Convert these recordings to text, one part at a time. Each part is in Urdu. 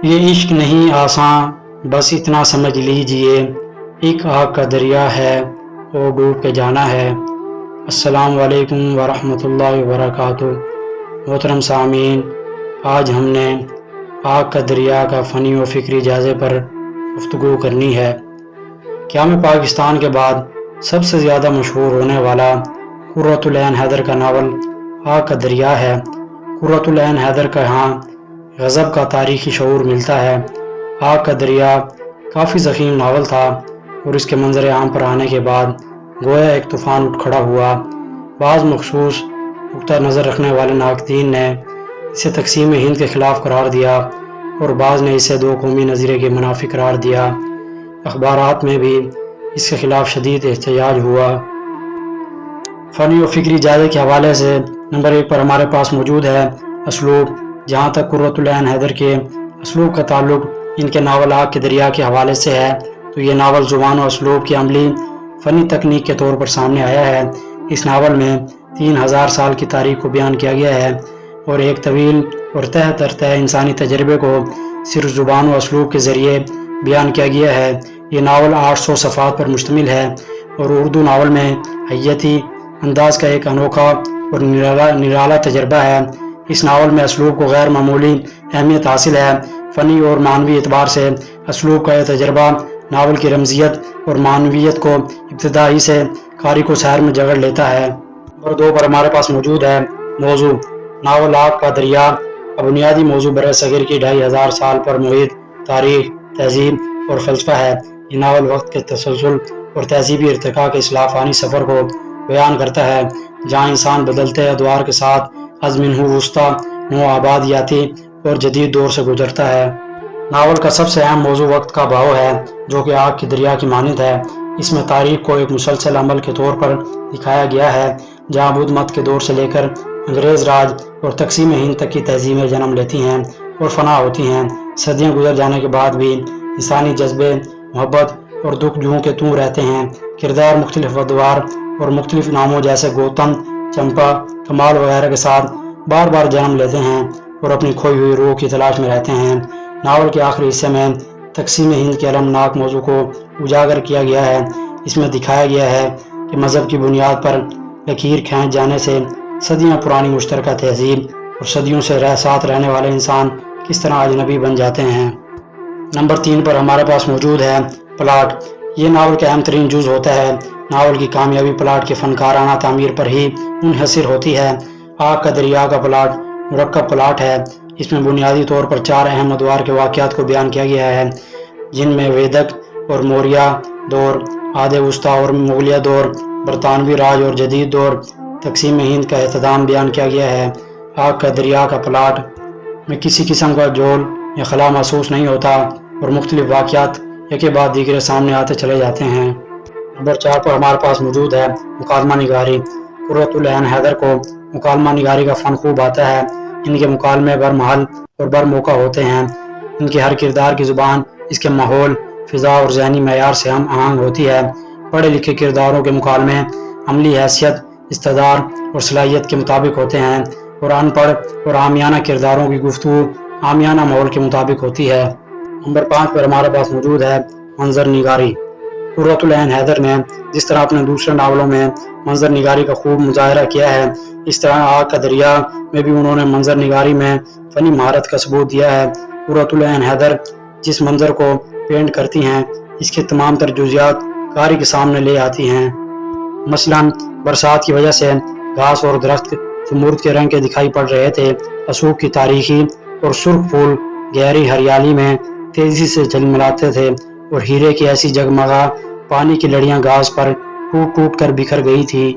یہ عشق نہیں آساں بس اتنا سمجھ لیجئے، ایک آگ کا دریا ہے اور ڈوب کے جانا ہے۔ السلام علیکم ورحمۃ اللہ وبرکاتہ۔ محترم سامعین، آج ہم نے آگ کا دریا کا فنی و فکری جائزے پر گفتگو کرنی ہے۔ قیام پاکستان کے بعد سب سے زیادہ مشہور ہونے والا قرۃ العین حیدر کا ناول آگ کا دریا ہے۔ قرۃ العین حیدر کا یہاں غضب کا تاریخی شعور ملتا ہے۔ آگ کا دریا کافی ضخیم ناول تھا اور اس کے منظر عام پر آنے کے بعد گویا ایک طوفان اٹھ کھڑا ہوا۔ بعض مخصوص نقطہ نظر رکھنے والے ناقدین نے اسے تقسیم ہند کے خلاف قرار دیا اور بعض نے اسے دو قومی نظریے کے منافی قرار دیا۔ اخبارات میں بھی اس کے خلاف شدید احتجاج ہوا۔ فنی و فکری جائزے کے حوالے سے نمبر 1 پر ہمارے پاس موجود ہے اسلوب۔ جہاں تک قرۃ العین حیدر کے اسلوب کا تعلق ان کے ناول آگ کے دریا کے حوالے سے ہے تو یہ ناول زبان و اسلوب کی عملی فنی تکنیک کے طور پر سامنے آیا ہے۔ اس ناول میں 3000 سال کی تاریخ کو بیان کیا گیا ہے اور ایک طویل اور تہ در تہ انسانی تجربے کو صرف زبان و اسلوب کے ذریعے بیان کیا گیا ہے۔ یہ ناول 800 صفحات پر مشتمل ہے اور اردو ناول میں حیاتی انداز کا ایک انوکھا اور نرالا تجربہ ہے۔ اس ناول میں اسلوب کو غیر معمولی اہمیت حاصل ہے۔ فنی اور معنوی اعتبار سے اسلوب کا یہ تجربہ ناول کی رمزیت اور معنویت کو ابتدائی سے قاری کو سحر میں جگڑ لیتا ہے۔ نمبر 2 پر ہمارے پاس موجود ہے موضوع۔ ناول آگ کا دریا کا بنیادی موضوع برصغیر کی 2500 سال پر محیط تاریخ، تہذیب اور فلسفہ ہے۔ یہ ناول وقت کے تسلسل اور تہذیبی ارتقاء کے اصلاح فانی سفر کو بیان کرتا ہے، جہاں انسان بدلتے ادوار کے ساتھ از منہ وسطیٰ نو آبادیاتی اور جدید دور سے گزرتا ہے۔ ناول کا سب سے اہم موضوع وقت کا بہاؤ ہے، جو کہ آگ کی دریا کی مانند ہے۔ اس میں تاریخ کو ایک مسلسل عمل کے طور پر دکھایا گیا ہے، جہاں بدھ مت کے دور سے لے کر انگریز راج اور تقسیم ہند تک کی تہذیبیں جنم لیتی ہیں اور فنا ہوتی ہیں۔ صدیاں گزر جانے کے بعد بھی انسانی جذبے، محبت اور دکھ جوں کے توں رہتے ہیں۔ کردار مختلف ادوار اور مختلف ناموں جیسے گوتم، چمپا، کمال وغیرہ کے ساتھ بار بار جنم لیتے ہیں اور اپنی کھوئی ہوئی روح کی تلاش میں رہتے ہیں۔ ناول کے آخری حصے میں تقسیم ہند کے المناک موضوع کو اجاگر کیا گیا ہے۔ اس میں دکھایا گیا ہے کہ مذہب کی بنیاد پر لکیر کھینچ جانے سے صدیاں پرانی مشترکہ تہذیب اور صدیوں سے ساتھ رہنے والے انسان کس طرح اجنبی بن جاتے ہیں۔ نمبر 3 پر ہمارے پاس موجود ہے پلاٹ۔ یہ ناول کا اہم ترین جز ہوتا ہے۔ ناول کی کامیابی پلاٹ کے فنکارانہ تعمیر پر ہی منحصر ہوتی ہے۔ آگ کا دریا کا پلاٹ مرکب پلاٹ ہے۔ اس میں بنیادی طور پر 4 اہم ادوار کے واقعات کو بیان کیا گیا ہے، جن میں ویدک اور موریہ دور، آدھ وسطیٰ اور مغلیہ دور، برطانوی راج اور جدید دور، تقسیم ہند کا اختتام بیان کیا گیا ہے۔ آگ کا دریا کا پلاٹ میں کسی قسم کا جول یا خلا محسوس نہیں ہوتا اور مختلف واقعات یکے بعد دیگرے سامنے آتے چلے جاتے ہیں۔ نمبر 4 پر ہمارے پاس موجود ہے مکالمہ نگاری۔ قرۃ العین حیدر کو مکالمہ نگاری کا فن خوب آتا ہے۔ ان کے مکالمے بر محل اور بر موقع ہوتے ہیں۔ ان کے ہر کردار کی زبان اس کے ماحول، فضا اور ذہنی معیار سے ہم آہنگ ہوتی ہے۔ پڑھے لکھے کرداروں کے مکالمے عملی حیثیت، استعداد اور صلاحیت کے مطابق ہوتے ہیں اور ان پڑھ اور عامیانہ کرداروں کی گفتگو عامیانہ ماحول کے مطابق ہوتی ہے۔ نمبر 5 پر ہمارے پاس موجود ہے منظر نگاری۔ قرۃ العین حیدر نے جس طرح اپنے دوسرے ناولوں میں منظر نگاری کا خوب مظاہرہ کیا ہے، اس طرح آگ کا دریا میں بھی انہوں نے منظر نگاری میں فنی مہارت کا ثبوت دیا ہے۔ قرۃ العین حیدر جس منظر کو پینٹ کرتی ہیں، اس کے تمام تر جزیات قاری کے سامنے لے آتی ہیں۔ مثلاً برسات کی وجہ سے گھاس اور درخت زمرد کے رنگ کے دکھائی پڑ رہے تھے۔ اشوک کی تاریخی اور سرخ پھول گہری ہریالی میں تیزی سے جھلملاتے تھے اور ہیرے کی ایسی جگمگا پانی کی لڑیاں گھاس پر ٹوٹ ٹوٹ کر بکھر گئی تھی۔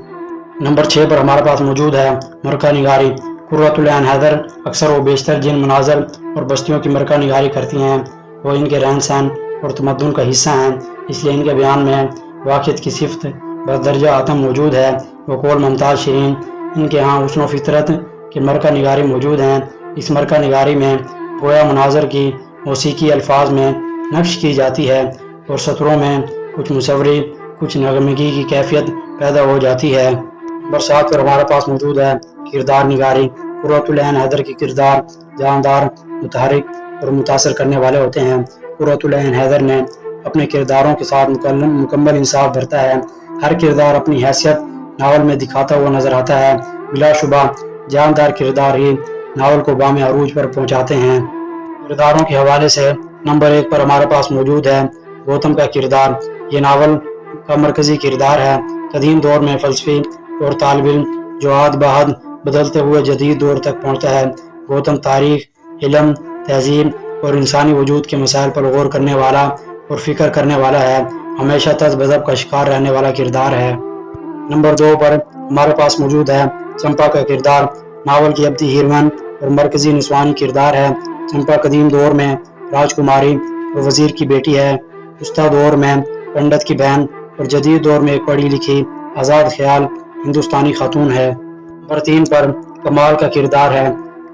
نمبر 6 پر ہمارے پاس موجود ہے مرکہ نگاری۔ قرۃ العین حیدر اکثر و بیشتر جن مناظر اور بستیوں کی مرکہ نگاری کرتی ہیں وہ ان کے رہن سہن اور تمدن کا حصہ ہیں، اس لیے ان کے بیان میں واقعیت کی صفت بدرجہ عدم موجود ہے۔ بقول ممتاز شیرین، ان کے ہاں حسن و فطرت کی مرکہ نگاری موجود ہیں۔ اس مرکہ نگاری میں گویا مناظر کی موسیقی الفاظ میں نقش کی جاتی ہے اور سطروں میں کچھ مصوری، کچھ نغمگی کی کیفیت پیدا ہو جاتی ہے۔ نمبر 7 پر ہمارے پاس موجود ہے کردار نگاری۔ قرۃ العین حیدر کی کردار جاندار، متحرک اور متاثر کرنے والے ہوتے ہیں۔ قرۃ العین حیدر نے اپنے کرداروں کے ساتھ مکمل انصاف برتا ہے۔ ہر کردار اپنی حیثیت ناول میں دکھاتا ہوا نظر آتا ہے۔ بلا شبہ جاندار کردار ہی ناول کو بام عروج پر پہنچاتے ہیں۔ کرداروں کے حوالے سے نمبر 1 پر ہمارے پاس موجود ہے گوتم کا کردار۔ یہ ناول کا مرکزی کردار ہے۔ قدیم دور میں فلسفی اور طالب علم جو آد بہاد بدلتے ہوئے جدید دور تک پہنچتا ہے۔ گوتم تاریخ، علم، تہذیب اور انسانی وجود کے مسائل پر غور کرنے والا اور فکر کرنے والا ہے۔ ہمیشہ طرز مذہب کا شکار رہنے والا کردار ہے۔ نمبر 2 پر ہمارے پاس موجود ہے چمپا کا کردار۔ ناول کی ابدی ہیروئن اور مرکزی نسوانی کردار ہے۔ چمپا قدیم دور میں راجکماری اور وزیر کی بیٹی ہے۔ وسطی دور میں پنڈت کی بہن اور جدید دور میں ایک پڑھی لکھی آزاد خیال ہندوستانی خاتون ہے۔ نمبر 3 پر کمال کا کردار ہے۔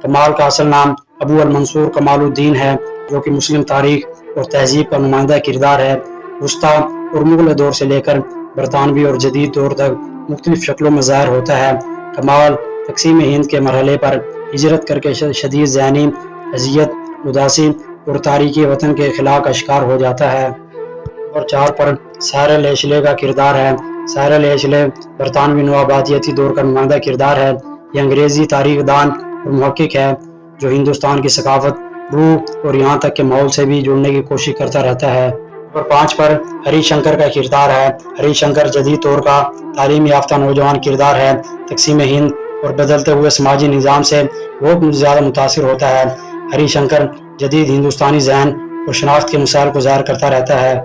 کمال کا اصل نام ابو المنصور کمال الدین ہے، جو کہ مسلم تاریخ اور تہذیب کا نمائندہ کردار ہے۔ وسطی اور مغل دور سے لے کر برطانوی اور جدید دور تک مختلف شکلوں میں ظاہر ہوتا ہے۔ کمال تقسیم ہند کے مرحلے پر ہجرت کر کے شدید ذہنی اذیت، اداسی اور تاریکی وطن کے خلا کا شکار ہو جاتا ہے۔ نمبر 4 پر سائرل ایشلے کا کردار ہے۔ سائرل ایشلے برطانوی نوآبادیاتی دور کا نمائندہ کردار ہے۔ یہ انگریزی تاریخ دان اور محقق ہے جو ہندوستان کی ثقافت، روح اور یہاں تک کہ ماحول سے بھی جڑنے کی کوشش کرتا رہتا ہے۔ نمبر 5 پر ہری شنکر کا کردار ہے۔ ہری شنکر جدید دور کا تعلیم یافتہ نوجوان کردار ہے۔ تقسیم ہند اور بدلتے ہوئے سماجی نظام سے بہت زیادہ متاثر ہوتا ہے۔ ہری شنکر جدید ہندوستانی ذہن اور شناخت کے مسائل کو ظاہر کرتا رہتا ہے۔